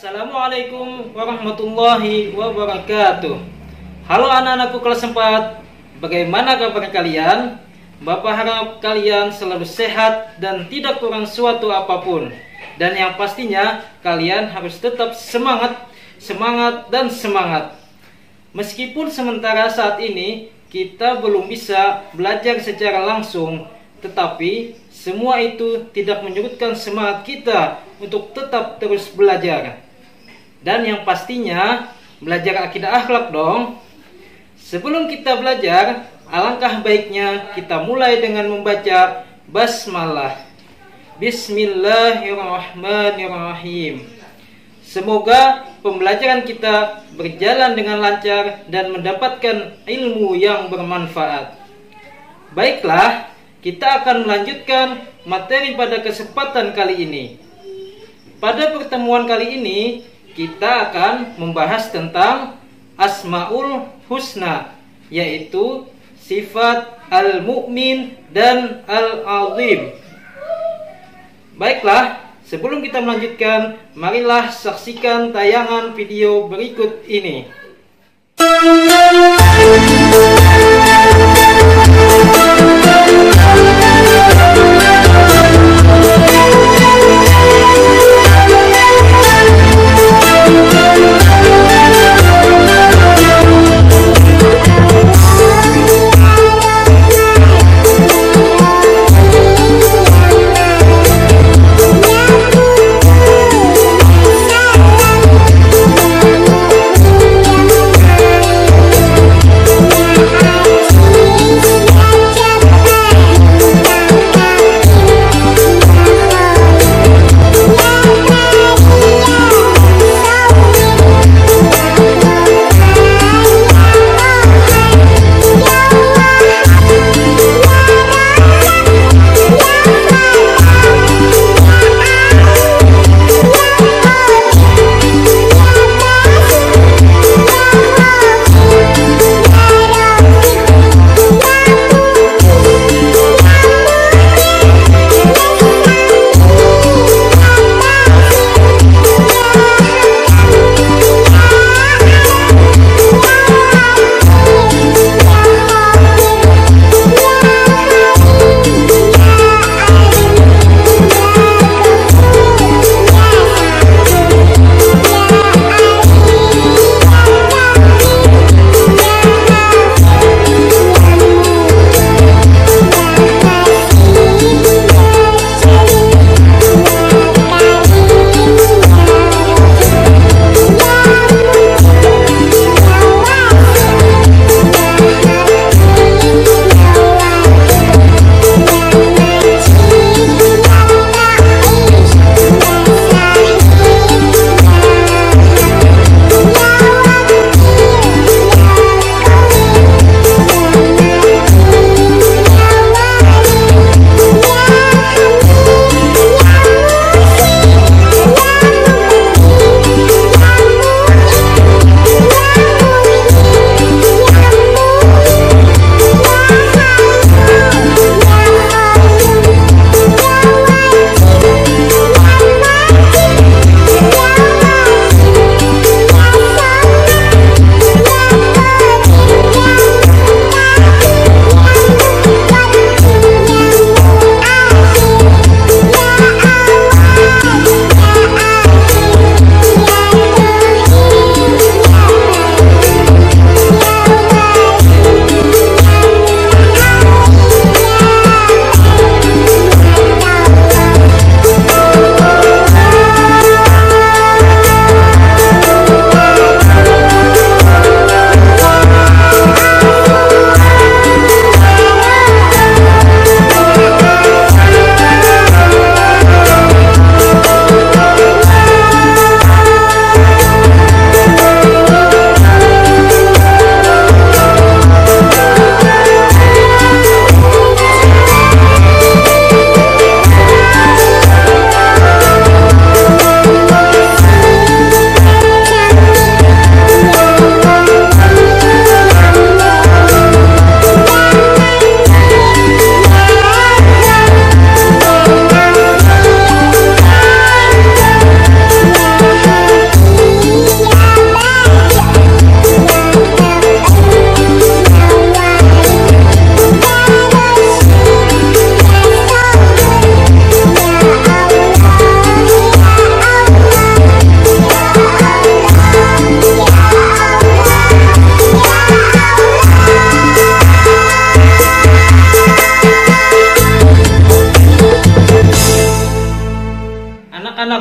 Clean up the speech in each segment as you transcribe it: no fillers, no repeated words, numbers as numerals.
Assalamualaikum warahmatullahi wabarakatuh. Halo anak-anakku kelas 4, bagaimana kabar kalian? Bapak harap kalian selalu sehat dan tidak kurang suatu apapun. Dan yang pastinya kalian harus tetap semangat dan semangat. Meskipun sementara saat ini kita belum bisa belajar secara langsung, tetapi semua itu tidak menyurutkan semangat kita untuk tetap terus belajar. Dan yang pastinya belajar akidah akhlak dong. Sebelum kita belajar, alangkah baiknya kita mulai dengan membaca basmalah. Bismillahirrahmanirrahim. Semoga pembelajaran kita berjalan dengan lancar dan mendapatkan ilmu yang bermanfaat. Baiklah, kita akan melanjutkan materi pada kesempatan kali ini. Pada pertemuan kali ini, kita akan membahas tentang Asmaul Husna, yaitu sifat Al-Mu'min dan Al-Azim. Baiklah, sebelum kita melanjutkan, marilah saksikan tayangan video berikut ini.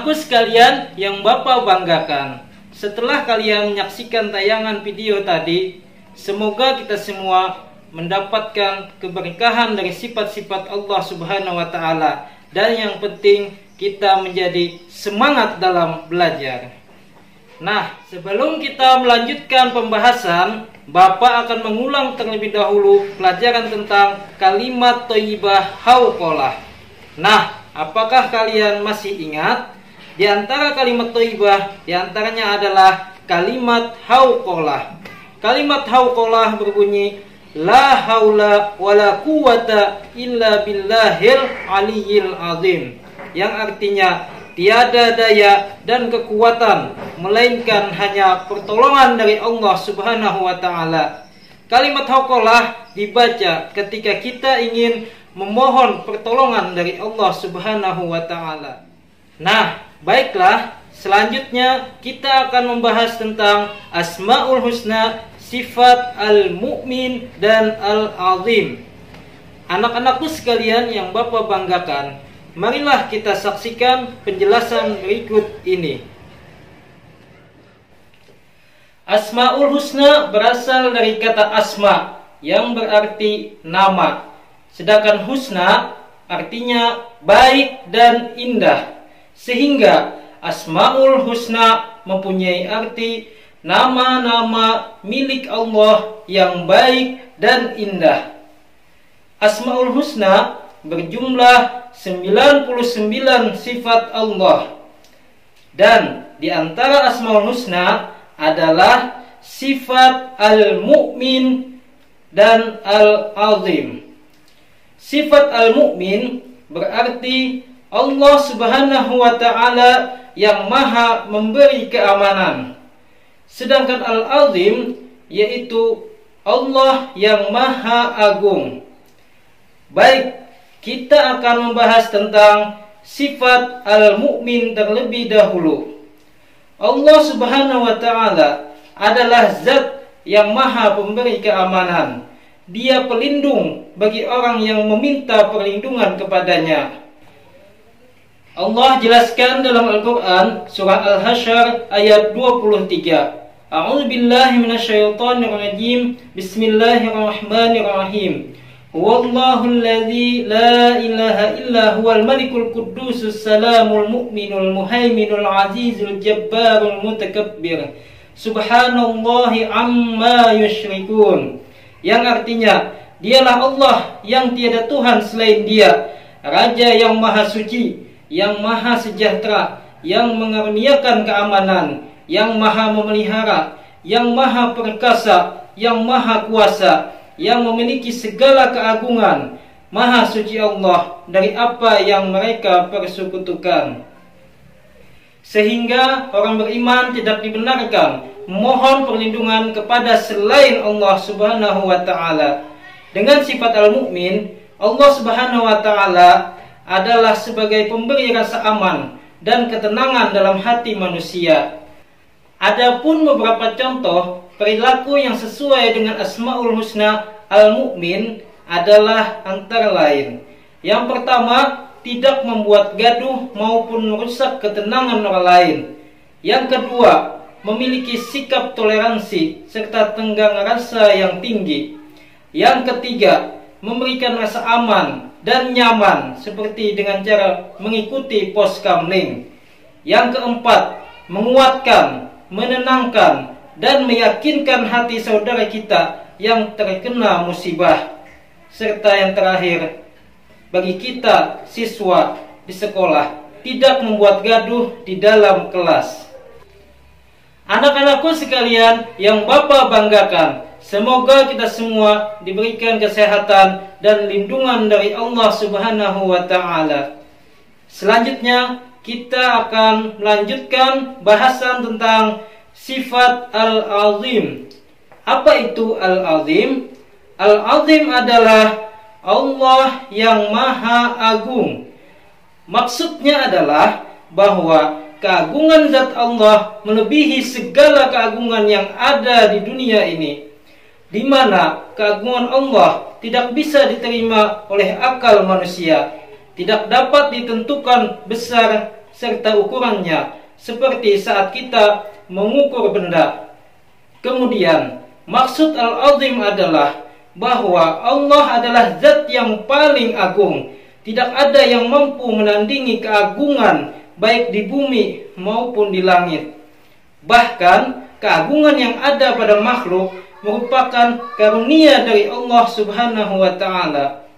Anak-anakku sekalian yang Bapak banggakan, setelah kalian menyaksikan tayangan video tadi, semoga kita semua mendapatkan keberkahan dari sifat-sifat Allah Subhanahu wa Ta'ala, dan yang penting kita menjadi semangat dalam belajar. Nah, sebelum kita melanjutkan pembahasan, Bapak akan mengulang terlebih dahulu pelajaran tentang kalimat thayyibah hauqalah. Nah, apakah kalian masih ingat? Di antara kalimat thayyibah, di antaranya adalah kalimat hauqalah. Kalimat hauqalah berbunyi la haula wala quwata illa billahil aliyyil azim, yang artinya tiada daya dan kekuatan melainkan hanya pertolongan dari Allah Subhanahu wa Ta'ala. Kalimat hauqalah dibaca ketika kita ingin memohon pertolongan dari Allah Subhanahu wa Ta'ala. Nah, baiklah, selanjutnya kita akan membahas tentang Asmaul Husna, sifat al-mu'min dan al-azim. Anak-anakku sekalian yang Bapak banggakan, marilah kita saksikan penjelasan berikut ini. Asmaul Husna berasal dari kata asma yang berarti nama. Sedangkan husna artinya baik dan indah. Sehingga Asmaul Husna mempunyai arti nama-nama milik Allah yang baik dan indah. Asmaul Husna berjumlah 99 sifat Allah. Dan di antara Asmaul Husna adalah sifat al-mu'min dan al-azim. Sifat al-mu'min berarti Allah Subhanahu wa Ta'ala yang maha memberi keamanan. Sedangkan al-azim yaitu Allah yang maha agung. Baik, kita akan membahas tentang sifat al-mu'min terlebih dahulu. Allah Subhanahu wa Ta'ala adalah zat yang maha pemberi keamanan. Dia pelindung bagi orang yang meminta perlindungan kepadanya. Allah jelaskan dalam Al-Quran surah Al-Hasyr ayat 23. A'udzu billahi minasyaitonir rajim. Bismillahirrahmanirrahim. Huwallahul ladzi la ilaha illa huwal malikul quddusus salamul mu'minul muhaiminul azizul jabbarul mutakabbir. Subhanallahi amma yusyrikun. Yang artinya, dialah Allah yang tiada Tuhan selain Dia, Raja yang maha suci, yang maha sejahtera, yang mengaruniakan keamanan, yang maha memelihara, yang maha perkasa, yang maha kuasa, yang memiliki segala keagungan. Maha suci Allah dari apa yang mereka persekutukan. Sehingga orang beriman tidak dibenarkan memohon perlindungan kepada selain Allah Subhanahu wa Ta'ala. Dengan sifat al-mu'min, Allah Subhanahu wa Ta'ala adalah sebagai pemberi rasa aman dan ketenangan dalam hati manusia. Adapun beberapa contoh perilaku yang sesuai dengan Asmaul Husna al-mu'min adalah antara lain. Yang pertama, tidak membuat gaduh maupun merusak ketenangan orang lain. Yang kedua, memiliki sikap toleransi serta tenggang rasa yang tinggi. Yang ketiga, memberikan rasa aman dan nyaman seperti dengan cara mengikuti poskamling. Yang keempat, menguatkan, menenangkan dan meyakinkan hati saudara kita yang terkena musibah. Serta yang terakhir, bagi kita siswa di sekolah, tidak membuat gaduh di dalam kelas. Anak-anakku sekalian yang Bapak banggakan, semoga kita semua diberikan kesehatan dan lindungan dari Allah Subhanahu wa Ta'ala. Selanjutnya kita akan melanjutkan bahasan tentang sifat al-azim. Apa itu al-azim? Al-azim adalah Allah yang maha agung. Maksudnya adalah bahwa keagungan zat Allah melebihi segala keagungan yang ada di dunia ini, di mana keagungan Allah tidak bisa diterima oleh akal manusia, tidak dapat ditentukan besar serta ukurannya, seperti saat kita mengukur benda. Kemudian, maksud Al-Azim adalah bahwa Allah adalah zat yang paling agung. Tidak ada yang mampu menandingi keagungan baik di bumi maupun di langit. Bahkan keagungan yang ada pada makhluk merupakan karunia dari Allah Subhanahu wa Ta'ala.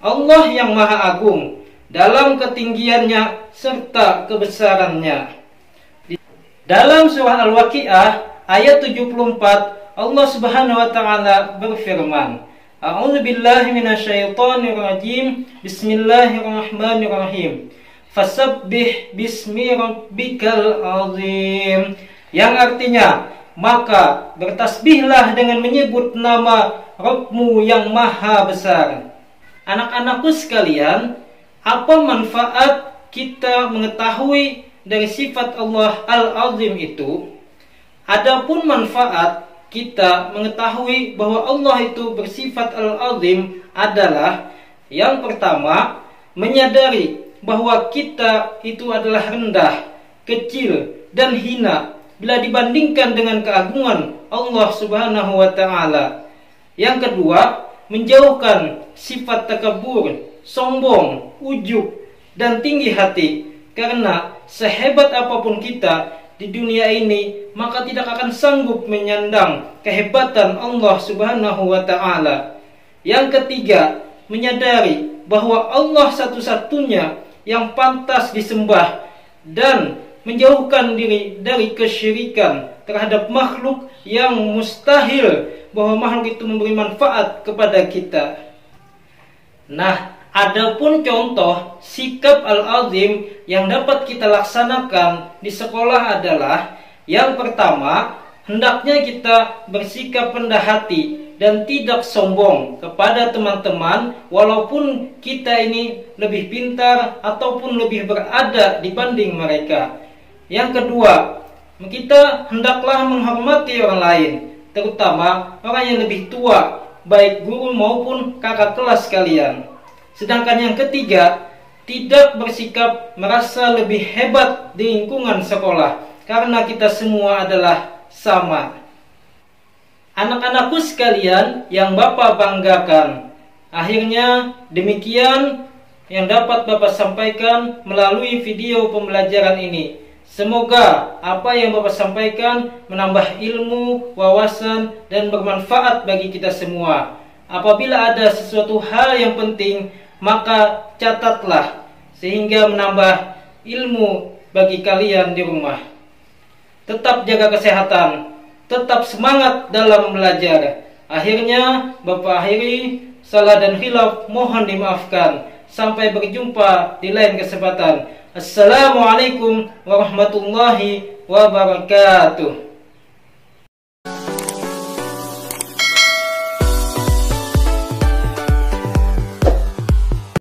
Allah yang Maha Agung dalam ketinggiannya serta kebesarannya. Dalam surah Al-Waqiah ayat 74, Allah Subhanahu wa Ta'ala berfirman, A'udzu billahi minasyaitonir rajim. Bismillahirrahmanirrahim. Fasabbih bismi rabbikal azim. Yang artinya, maka bertasbihlah dengan menyebut nama Rabbmu yang maha besar. Anak-anakku sekalian, apa manfaat kita mengetahui dari sifat Allah Al-Azim itu? Adapun manfaat kita mengetahui bahwa Allah itu bersifat Al-Azim adalah yang pertama, menyadari bahwa kita itu adalah rendah, kecil, dan hina bila dibandingkan dengan keagungan Allah Subhanahu wa Ta'ala. Yang kedua, menjauhkan sifat takabur, sombong, ujub, dan tinggi hati, karena sehebat apapun kita di dunia ini, maka tidak akan sanggup menyandang kehebatan Allah Subhanahu wa Ta'ala. Yang ketiga, menyadari bahwa Allah satu-satunya yang pantas disembah dan menjauhkan diri dari kesyirikan terhadap makhluk yang mustahil bahwa makhluk itu memberi manfaat kepada kita. Nah, adapun contoh sikap Al-Azim yang dapat kita laksanakan di sekolah adalah yang pertama, hendaknya kita bersikap rendah hati dan tidak sombong kepada teman-teman walaupun kita ini lebih pintar ataupun lebih berada dibanding mereka. Yang kedua, kita hendaklah menghormati orang lain, terutama orang yang lebih tua, baik guru maupun kakak kelas kalian. Sedangkan yang ketiga, tidak bersikap merasa lebih hebat di lingkungan sekolah, karena kita semua adalah sama. Anak-anakku sekalian yang Bapak banggakan, akhirnya demikian yang dapat Bapak sampaikan melalui video pembelajaran ini. Semoga apa yang Bapak sampaikan menambah ilmu, wawasan, dan bermanfaat bagi kita semua. Apabila ada sesuatu hal yang penting, maka catatlah sehingga menambah ilmu bagi kalian di rumah. Tetap jaga kesehatan, tetap semangat dalam belajar. Akhirnya Bapak akhiri, salah dan khilaf mohon dimaafkan. Sampai berjumpa di lain kesempatan. Assalamualaikum warahmatullahi wabarakatuh.